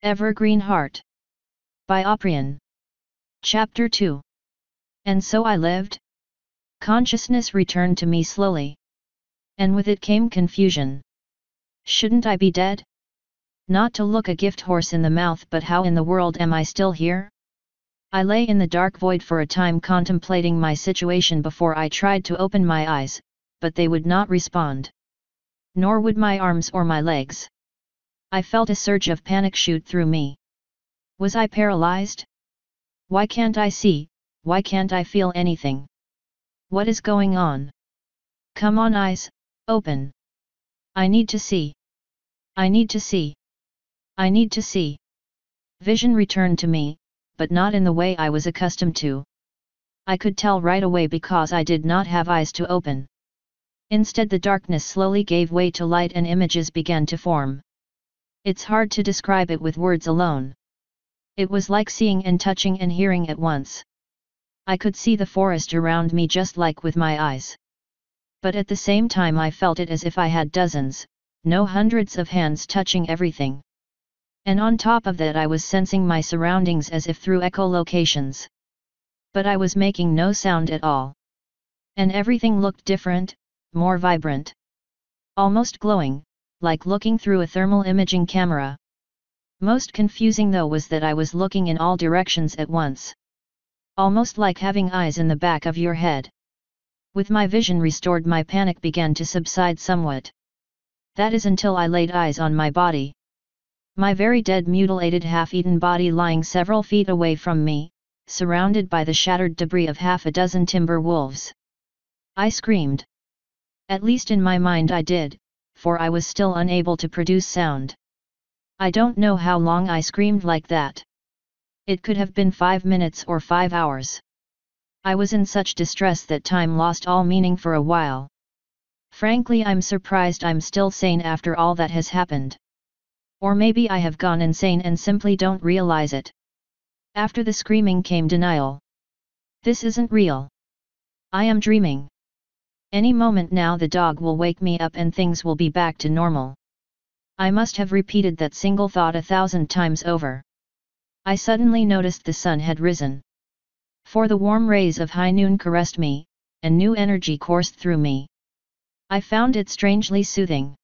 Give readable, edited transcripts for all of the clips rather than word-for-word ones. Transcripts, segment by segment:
Evergreen Heart. By Oprian. Chapter 2. And so I lived. Consciousness returned to me slowly. And with it came confusion. Shouldn't I be dead? Not to look a gift horse in the mouth, but how in the world am I still here? I lay in the dark void for a time contemplating my situation before I tried to open my eyes, but they would not respond. Nor would my arms or my legs. I felt a surge of panic shoot through me. Was I paralyzed? Why can't I see? Why can't I feel anything? What is going on? Come on, eyes, open. I need to see. I need to see. I need to see. Vision returned to me, but not in the way I was accustomed to. I could tell right away because I did not have eyes to open. Instead, the darkness slowly gave way to light and images began to form. It's hard to describe it with words alone. It was like seeing and touching and hearing at once. I could see the forest around me just like with my eyes. But at the same time I felt it as if I had dozens, no hundreds of hands touching everything. And on top of that I was sensing my surroundings as if through echolocations. But I was making no sound at all. And everything looked different, more vibrant. Almost glowing, like looking through a thermal imaging camera. Most confusing though was that I was looking in all directions at once. Almost like having eyes in the back of your head. With my vision restored, my panic began to subside somewhat. That is until I laid eyes on my body. My very dead, mutilated, half-eaten body lying several feet away from me, surrounded by the shattered debris of half a dozen timber wolves. I screamed. At least in my mind I did, for I was still unable to produce sound. I don't know how long I screamed like that. It could have been 5 minutes or 5 hours. I was in such distress that time lost all meaning for a while. Frankly, I'm surprised I'm still sane after all that has happened. Or maybe I have gone insane and simply don't realize it. After the screaming came denial. This isn't real. I am dreaming. Any moment now the dog will wake me up and things will be back to normal. I must have repeated that single thought 1,000 times over. I suddenly noticed the sun had risen. For the warm rays of high noon caressed me, and new energy coursed through me. I found it strangely soothing.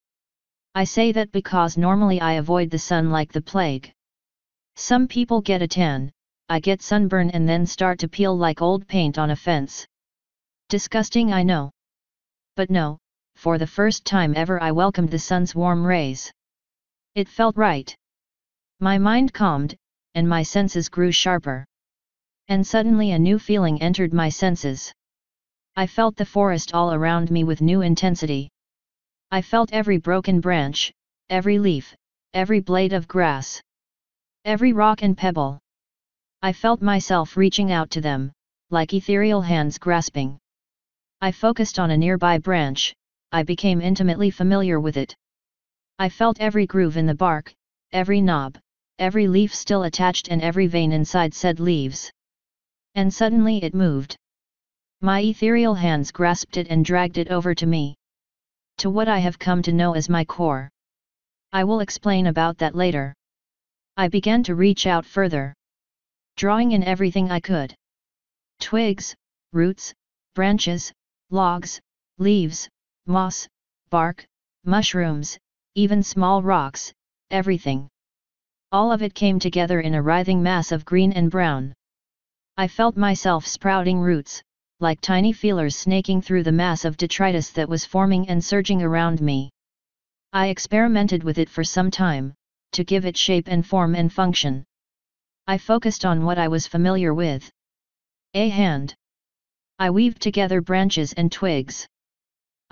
I say that because normally I avoid the sun like the plague. Some people get a tan, I get sunburn and then start to peel like old paint on a fence. Disgusting, I know. But no, for the first time ever I welcomed the sun's warm rays. It felt right. My mind calmed, and my senses grew sharper. And suddenly a new feeling entered my senses. I felt the forest all around me with new intensity. I felt every broken branch, every leaf, every blade of grass, every rock and pebble. I felt myself reaching out to them, like ethereal hands grasping. I focused on a nearby branch, I became intimately familiar with it. I felt every groove in the bark, every knob, every leaf still attached and every vein inside said leaves. And suddenly it moved. My ethereal hands grasped it and dragged it over to me. To what I have come to know as my core. I will explain about that later. I began to reach out further. Drawing in everything I could. Twigs, roots, branches, logs, leaves, moss, bark, mushrooms, even small rocks, everything. All of it came together in a writhing mass of green and brown. I felt myself sprouting roots, like tiny feelers snaking through the mass of detritus that was forming and surging around me. I experimented with it for some time, to give it shape and form and function. I focused on what I was familiar with. A hand. I weaved together branches and twigs.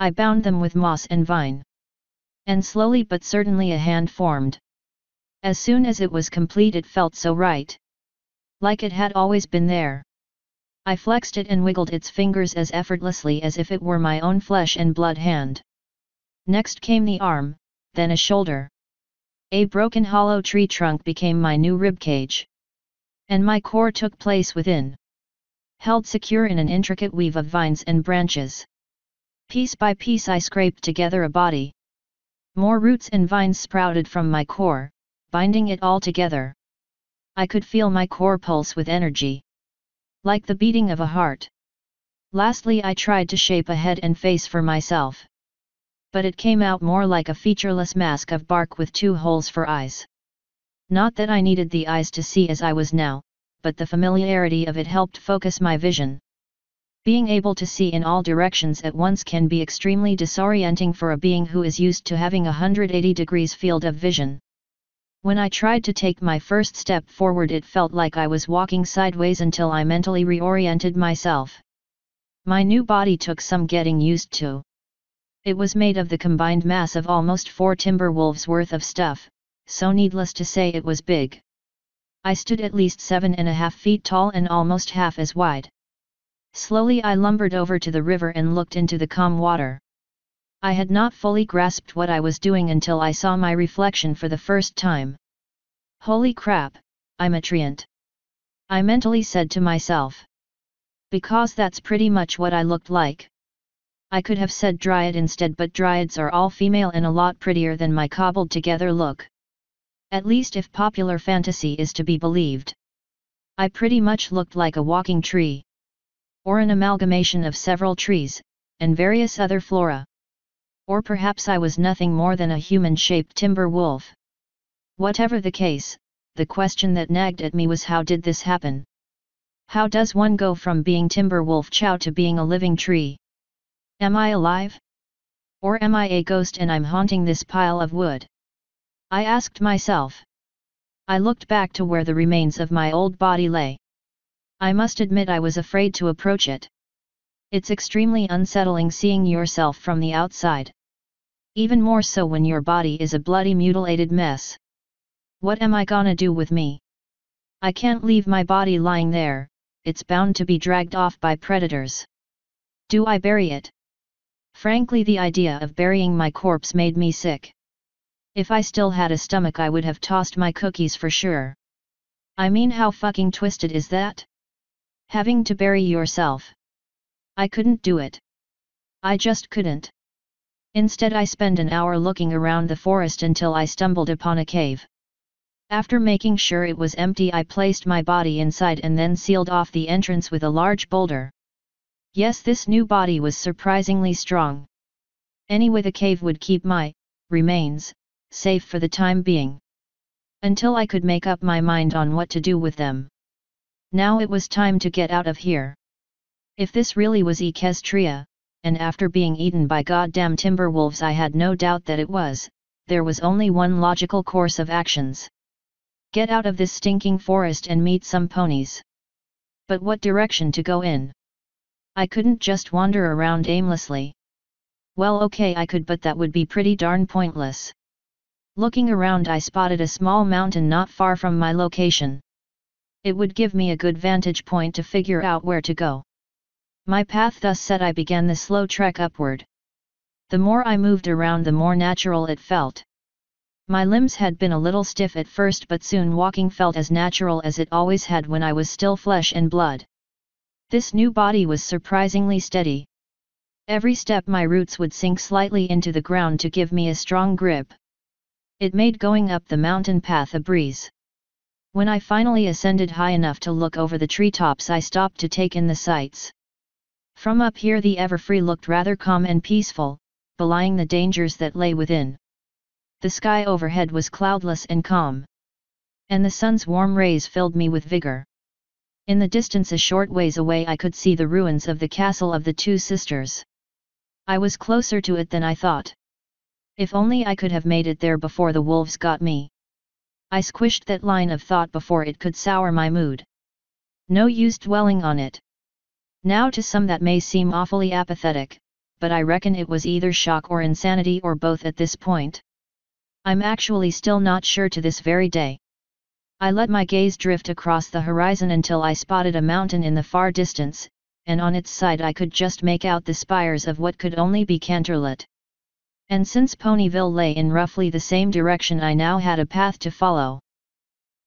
I bound them with moss and vine. And slowly but certainly a hand formed. As soon as it was complete it felt so right. Like it had always been there. I flexed it and wiggled its fingers as effortlessly as if it were my own flesh and blood hand. Next came the arm, then a shoulder. A broken hollow tree trunk became my new ribcage. And my core took place within. Held secure in an intricate weave of vines and branches. Piece by piece I scraped together a body. More roots and vines sprouted from my core, binding it all together. I could feel my core pulse with energy, like the beating of a heart. Lastly, I tried to shape a head and face for myself. But it came out more like a featureless mask of bark with 2 holes for eyes. Not that I needed the eyes to see as I was now, but the familiarity of it helped focus my vision. Being able to see in all directions at once can be extremely disorienting for a being who is used to having a 180 degrees field of vision. When I tried to take my first step forward, it felt like I was walking sideways until I mentally reoriented myself. My new body took some getting used to. It was made of the combined mass of almost 4 timber wolves worth of stuff, so needless to say it was big. I stood at least 7.5 feet tall and almost half as wide. Slowly I lumbered over to the river and looked into the calm water. I had not fully grasped what I was doing until I saw my reflection for the first time. Holy crap, I'm a treant, I mentally said to myself. Because that's pretty much what I looked like. I could have said dryad instead, but dryads are all female and a lot prettier than my cobbled together look. At least if popular fantasy is to be believed. I pretty much looked like a walking tree. Or an amalgamation of several trees, and various other flora. Or perhaps I was nothing more than a human-shaped timber wolf. Whatever the case, the question that nagged at me was, how did this happen? How does one go from being timber wolf chow to being a living tree? Am I alive? Or am I a ghost and I'm haunting this pile of wood? I asked myself. I looked back to where the remains of my old body lay. I must admit I was afraid to approach it. It's extremely unsettling seeing yourself from the outside. Even more so when your body is a bloody mutilated mess. What am I gonna do with me? I can't leave my body lying there, it's bound to be dragged off by predators. Do I bury it? Frankly, the idea of burying my corpse made me sick. If I still had a stomach, I would have tossed my cookies for sure. I mean, how fucking twisted is that? Having to bury yourself. I couldn't do it. I just couldn't. Instead, I spent an hour looking around the forest until I stumbled upon a cave. After making sure it was empty, I placed my body inside and then sealed off the entrance with a large boulder. Yes, this new body was surprisingly strong. Anyway, the cave would keep my remains safe for the time being. Until I could make up my mind on what to do with them. Now it was time to get out of here. If this really was Equestria, and after being eaten by goddamn timber wolves I had no doubt that it was, there was only one logical course of actions. Get out of this stinking forest and meet some ponies. But what direction to go in? I couldn't just wander around aimlessly. Well, okay, I could, but that would be pretty darn pointless. Looking around, I spotted a small mountain not far from my location. It would give me a good vantage point to figure out where to go. My path thus set, I began the slow trek upward. The more I moved around, the more natural it felt. My limbs had been a little stiff at first, but soon walking felt as natural as it always had when I was still flesh and blood. This new body was surprisingly steady. Every step my roots would sink slightly into the ground to give me a strong grip. It made going up the mountain path a breeze. When I finally ascended high enough to look over the treetops, I stopped to take in the sights. From up here the Everfree looked rather calm and peaceful, belying the dangers that lay within. The sky overhead was cloudless and calm. And the sun's warm rays filled me with vigor. In the distance a short ways away I could see the ruins of the castle of the two sisters. I was closer to it than I thought. If only I could have made it there before the wolves got me. I squished that line of thought before it could sour my mood. No use dwelling on it. Now to some that may seem awfully apathetic, but I reckon it was either shock or insanity or both at this point. I'm actually still not sure to this very day. I let my gaze drift across the horizon until I spotted a mountain in the far distance, and on its side I could just make out the spires of what could only be Canterlot. And since Ponyville lay in roughly the same direction, I now had a path to follow.